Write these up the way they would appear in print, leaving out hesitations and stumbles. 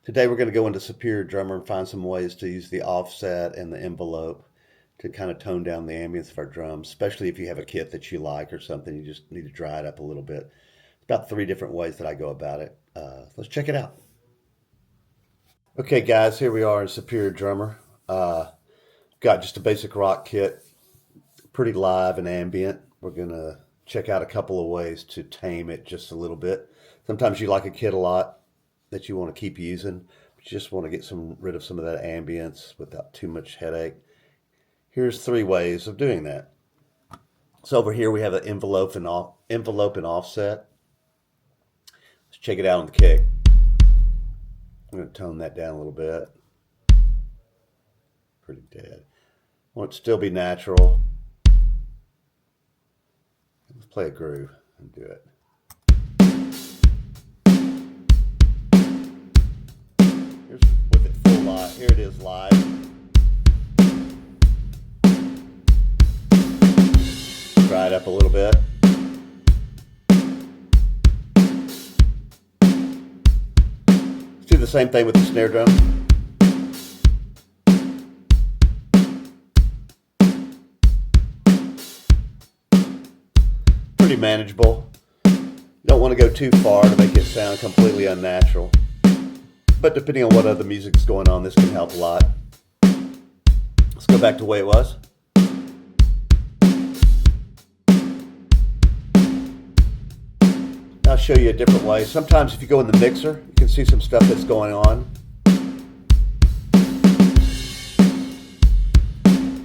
Today we're going to go into Superior Drummer and find some ways to use the offset and the envelope to kind of tone down the ambience of our drums, especially if you have a kit that you like or something, you just need to dry it up a little bit. About 3 different ways that I go about it. Let's check it out. Okay guys, here we are in Superior Drummer. Got just a basic rock kit, pretty live and ambient. We're going to check out a couple of ways to tame it just a little bit. Sometimes you like a kit a lot that you want to keep using, but you just want to get rid of some of that ambience without too much headache. Here's 3 ways of doing that. So over here we have an envelope and offset. Let's check it out on the kick. I'm going to tone that down a little bit. Pretty dead. I want it to still be natural. Let's play a groove and do it. Here's with it full live. Here it is live. Dry it up a little bit. Let's do the same thing with the snare drum. Pretty manageable. You don't want to go too far to make it sound completely unnatural. But depending on what other music's going on, this can help a lot. Let's go back to the way it was. I'll show you a different way. Sometimes if you go in the mixer, you can see some stuff that's going on.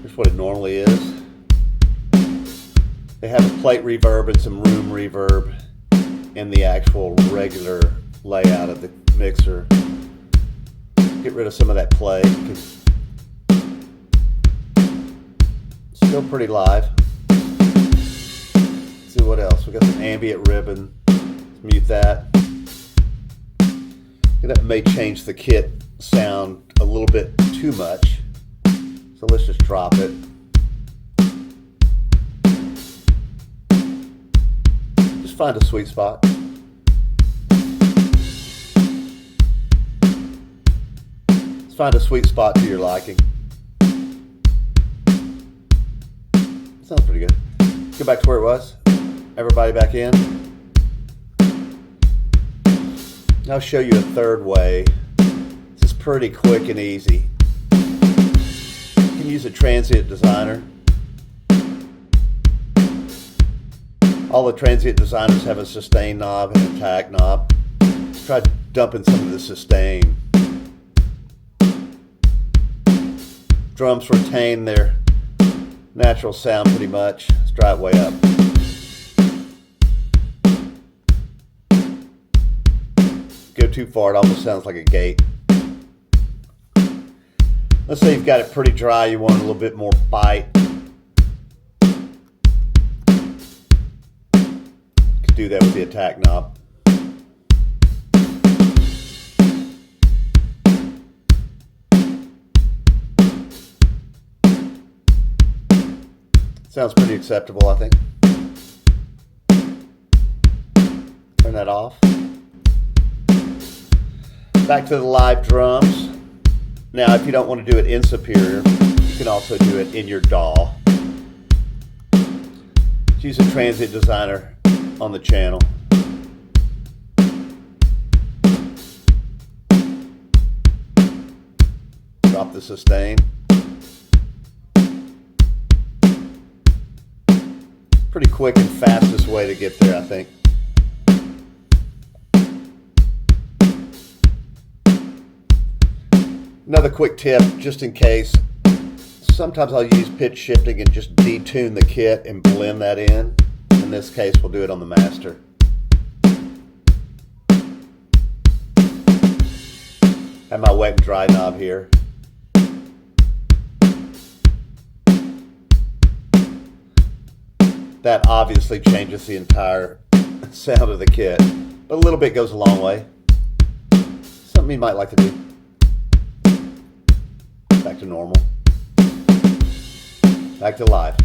Here's what it normally is. They have a plate reverb and some room reverb in the actual regular layout of the mixer. Get rid of some of that play. Still pretty live. Let's see what else. We got some ambient ribbon. Let's mute that. That may change the kit sound a little bit too much. So let's just drop it. Just find a sweet spot. Find a sweet spot to your liking. Sounds pretty good. Go back to where it was. Everybody back in. I'll show you a third way. This is pretty quick and easy. You can use a transient designer. All the transient designers have a sustain knob and a attack knob. Let's try dumping some of the sustain. Drums retain their natural sound pretty much. Let's dry it way up. Go too far, it almost sounds like a gate. Let's say you've got it pretty dry, you want a little bit more bite. You can do that with the attack knob. Sounds pretty acceptable, I think. Turn that off. Back to the live drums. Now, if you don't want to do it in Superior, you can also do it in your DAW. Use a transient designer on the channel. Drop the sustain. Pretty quick and fastest way to get there, I think. Another quick tip, just in case, sometimes I'll use pitch shifting and just detune the kit and blend that in. In this case, we'll do it on the master. Have my wet and dry knob here. That obviously changes the entire sound of the kit, but a little bit goes a long way. Something you might like to do. Back to normal. Back to live.